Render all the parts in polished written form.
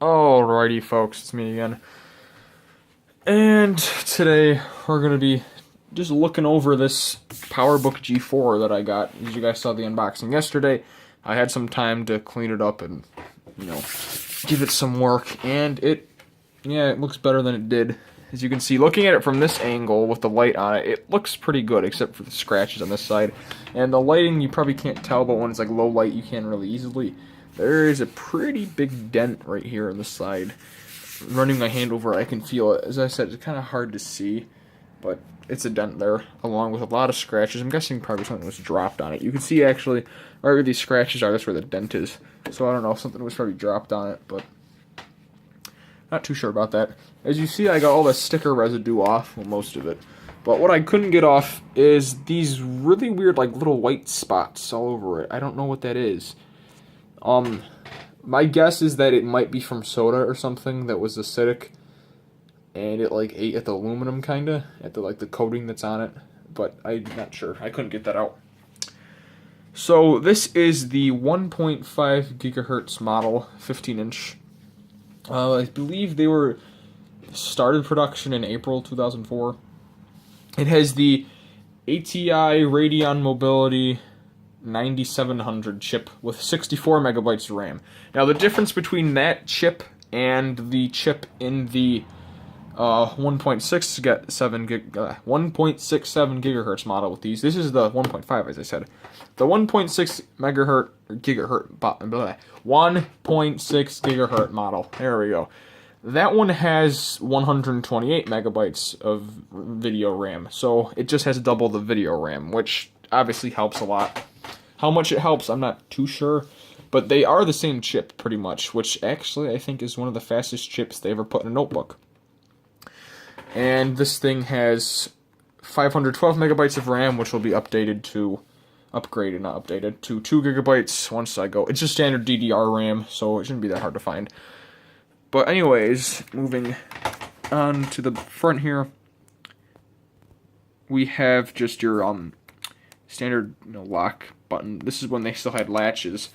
Alrighty, folks, it's me again. And today we're going to be just looking over this Powerbook G4 that I got. As you guys saw the unboxing yesterday, I had some time to clean it up and, give it some work. And it looks better than it did. As you can see, looking at it from this angle with the light on it, it looks pretty good, except for the scratches on this side. And the lighting, you probably can't tell, but when it's like low light, you can really easily. There is a pretty big dent right here on the side. Running my hand over it, I can feel it. As I said, it's kind of hard to see, but it's a dent there, along with a lot of scratches. I'm guessing probably something was dropped on it. You can see, actually, right where these scratches are, that's where the dent is. So I don't know, something was probably dropped on it, but not too sure about that. As you see, I got all the sticker residue off, well, most of it. But what I couldn't get off is these really weird, like, little white spots all over it. I don't know what that is. My guess is that it might be from soda or something that was acidic, and it like ate at the aluminum kinda, at the the coating that's on it. But I'm not sure. I couldn't get that out. So this is the 1.5 gigahertz model, 15-inch. I believe they were started production in April 2004. It has the ATI Radeon Mobility 9700 chip with 64 megabytes of RAM. Now the difference between that chip and the chip in the 1.67 gigahertz model with these, this is the 1.5, as I said. The 1.6 gigahertz model. There we go. That one has 128 megabytes of video RAM, so it just has double the video RAM, which obviously helps a lot. How much it helps, I'm not too sure, but they are the same chip, pretty much, which actually I think is one of the fastest chips they ever put in a notebook. And this thing has 512 megabytes of RAM, which will be upgraded to 2 gigabytes once I go. It's just standard DDR RAM, so it shouldn't be that hard to find. But anyways, moving on to the front here, we have just your standard lock button. This is when they still had latches,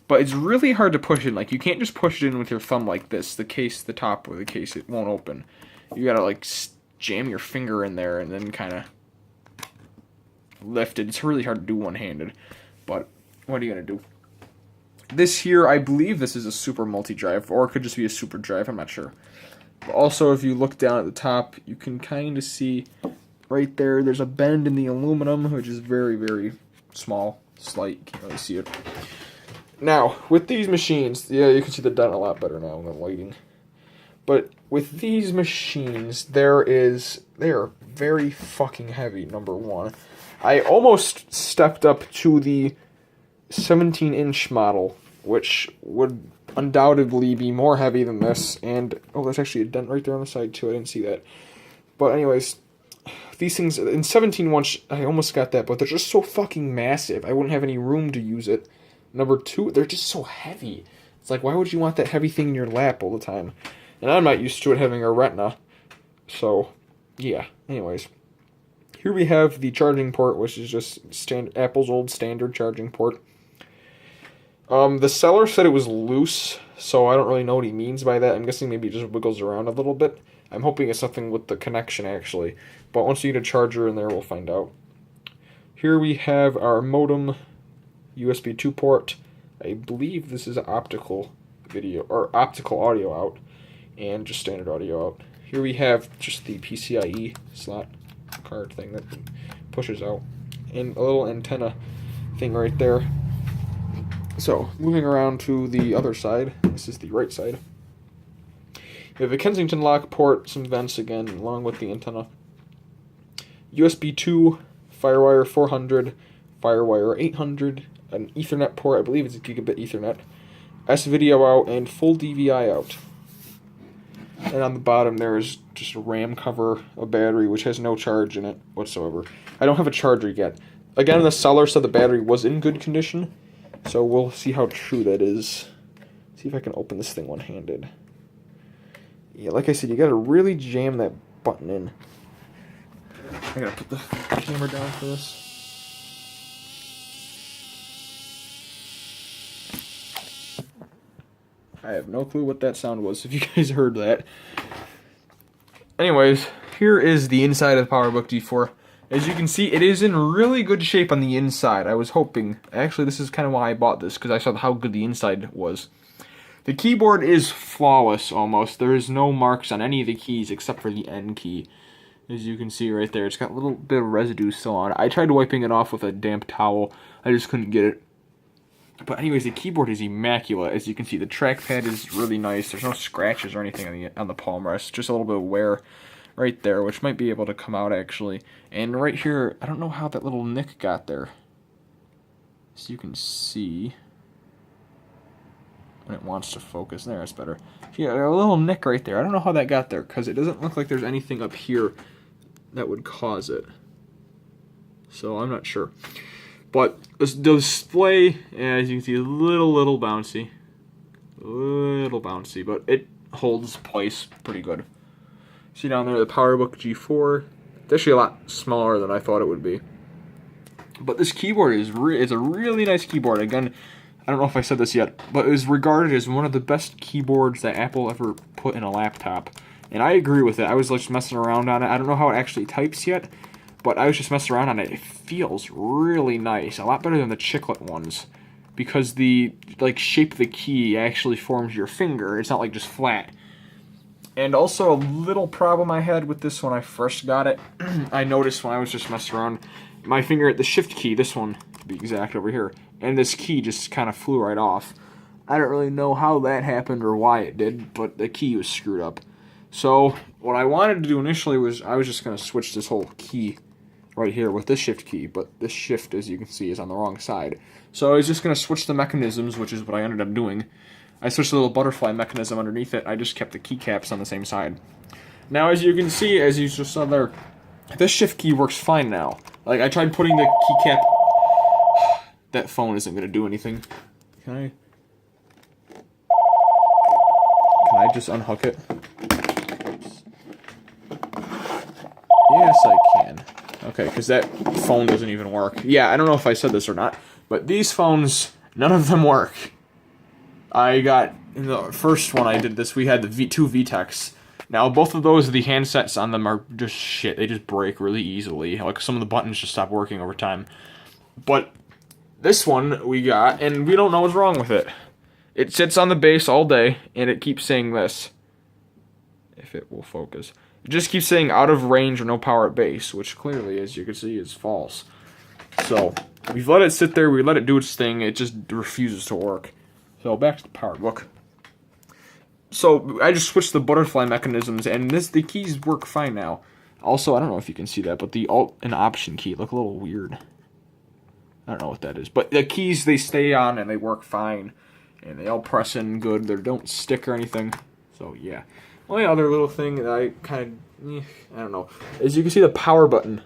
but it's really hard to push in. Like, you can't just push it in with your thumb like this. The top of the case, it won't open. You gotta like jam your finger in there and then kind of lift it. It's really hard to do one-handed, but what are you gonna do? This here, I believe this is a super multi-drive, or it could just be a super drive, I'm not sure. But also, if you look down at the top, you can kind of see right there, there's a bend in the aluminum, which is very, very small, slight, you can't really see it. Now, with these machines, yeah, you can see the dent a lot better now in the lighting. But with these machines, they are very fucking heavy, number one. I almost stepped up to the 17-inch model, which would undoubtedly be more heavy than this, and, oh, there's actually a dent right there on the side, too, I didn't see that. But anyways, these things, in 17-inch, I almost got that, but they're just so fucking massive, I wouldn't have any room to use it. Number two, they're just so heavy. It's like, why would you want that heavy thing in your lap all the time? And I'm not used to it having a retina, so, yeah, anyways. Here we have the charging port, which is just Apple's old standard charging port. The seller said it was loose, so I don't really know what he means by that. I'm guessing maybe it just wiggles around a little bit. I'm hoping it's something with the connection, actually. But once you get a charger in there, we'll find out. Here we have our modem USB 2 port. I believe this is optical video, or optical audio out, and just standard audio out. Here we have just the PCIe slot card thing that pushes out, and a little antenna thing right there. So, moving around to the other side, this is the right side. We have a Kensington lock port, some vents again, along with the antenna. USB 2, Firewire 400, Firewire 800, an Ethernet port, I believe it's a gigabit Ethernet, S-video out, and full DVI out. And on the bottom there is just a RAM cover, a battery, which has no charge in it whatsoever. I don't have a charger yet. Again, the seller said the battery was in good condition, so we'll see how true that is. See if I can open this thing one-handed. Yeah, like I said, you gotta really jam that button in. I gotta put the camera down for this. I have no clue what that sound was, if you guys heard that. Anyways, here is the inside of the Powerbook G4. As you can see, it is in really good shape on the inside. I was hoping, actually this is kind of why I bought this, because I saw how good the inside was. The keyboard is flawless almost. There is no marks on any of the keys except for the N key. As you can see right there, it's got a little bit of residue still on it. I tried wiping it off with a damp towel. I just couldn't get it. But anyways, the keyboard is immaculate. As you can see, the trackpad is really nice. There's no scratches or anything on the palm rest. Just a little bit of wear right there, which might be able to come out actually. And right here, I don't know how that little nick got there. As you can see, when it wants to focus, there, it's better. Yeah, a little nick right there. I don't know how that got there, because it doesn't look like there's anything up here that would cause it. So I'm not sure. But the display, as you can see, is a little bouncy. But it holds place pretty good. See down there, the Powerbook G4. It's actually a lot smaller than I thought it would be. But this keyboard is a really nice keyboard. Again, I don't know if I said this yet, but it was regarded as one of the best keyboards that Apple ever put in a laptop. And I agree with it. I was just messing around on it. I don't know how it actually types yet, but I was just messing around on it. It feels really nice, a lot better than the chiclet ones, because the shape of the key actually forms your finger. It's not like just flat. And also a little problem I had with this when I first got it, I noticed when I was just messing around, my finger at the shift key, this one to be exact over here, and this key just kind of flew right off. I don't really know how that happened or why it did, but the key was screwed up. So what I wanted to do initially was I was just going to switch this whole key right here with this shift key, but this shift, as you can see, is on the wrong side. So I was just going to switch the mechanisms, which is what I ended up doing. I switched the little butterfly mechanism underneath it. I just kept the keycaps on the same side. Now, as you can see, as you just saw there, this shift key works fine now. Like, I tried putting the keycap... That phone isn't going to do anything. Can I just unhook it? Oops. Yes, I can. Okay, because that phone doesn't even work. Yeah, I don't know if I said this or not, but these phones, none of them work. I got, in the first one I did this, we had the two VTECs. Now, both of those, the handsets on them are just shit. They just break really easily. Like, some of the buttons just stop working over time. But this one we got, and we don't know what's wrong with it. It sits on the base all day, and it keeps saying this. If it will focus. It just keeps saying out of range or no power at base, which clearly, as you can see, is false. So, we've let it sit there, we let it do its thing, it just refuses to work. So, back to the Powerbook. So, I just switched the butterfly mechanisms, and the keys work fine now. Also, I don't know if you can see that, but the Alt and Option key look a little weird. I don't know what that is. But the keys, they stay on, and they work fine. And they all press in good. They don't stick or anything. So, yeah. Only other little thing that I kind of, I don't know. As you can see, the power button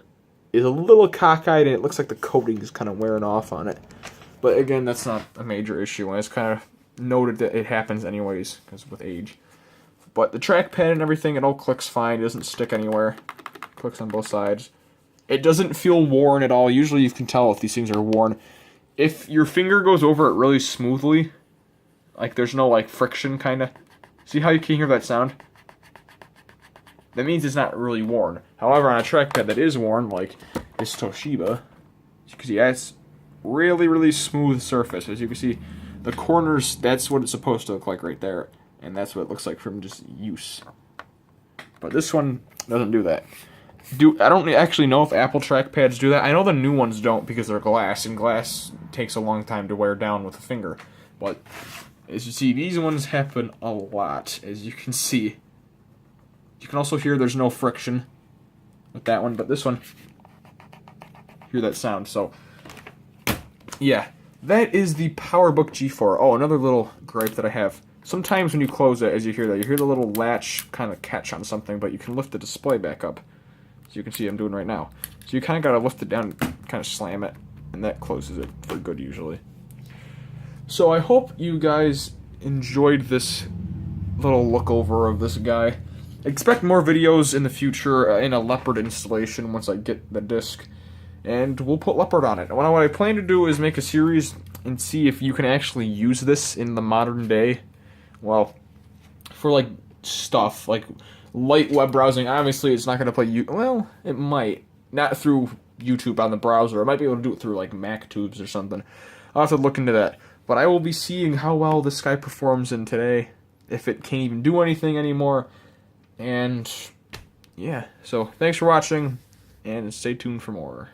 is a little cockeyed, and it looks like the coating is kind of wearing off on it. But again, that's not a major issue. And it's kind of noted that it happens anyways, because with age. But the trackpad and everything, it all clicks fine. It doesn't stick anywhere. Clicks on both sides. It doesn't feel worn at all. Usually you can tell if these things are worn. If your finger goes over it really smoothly, like there's no like friction kind of. See how you can hear that sound? That means it's not really worn. However, on a trackpad that is worn, like this Toshiba, you can see that's really smooth surface. As you can see, the corners, that's what it's supposed to look like right there. And that's what it looks like from just use. But this one doesn't do that. I don't actually know if Apple trackpads do that. I know the new ones don't because they're glass, and glass takes a long time to wear down with a finger. But as you see, these ones happen a lot, as you can see. You can also hear there's no friction with that one, but this one, hear that sound. So, yeah, that is the Powerbook G4. Oh, another little gripe that I have. Sometimes when you close it, as you hear that, you hear the little latch kind of catch on something, but you can lift the display back up. So you can see I'm doing right now. So you kind of got to lift it down and kind of slam it, and that closes it for good usually. So I hope you guys enjoyed this little look over of this guy. Expect more videos in the future in a Leopard installation once I get the disc. And we'll put Leopard on it. What I plan to do is make a series and see if you can actually use this in the modern day. Well, for like stuff like light web browsing, obviously it's not going to play well, it might not through YouTube on the browser. I might be able to do it through like MacTubes or something. I'll have to look into that. But I will be seeing how well this guy performs in today, if it can't even do anything anymore. And yeah, so thanks for watching, and stay tuned for more.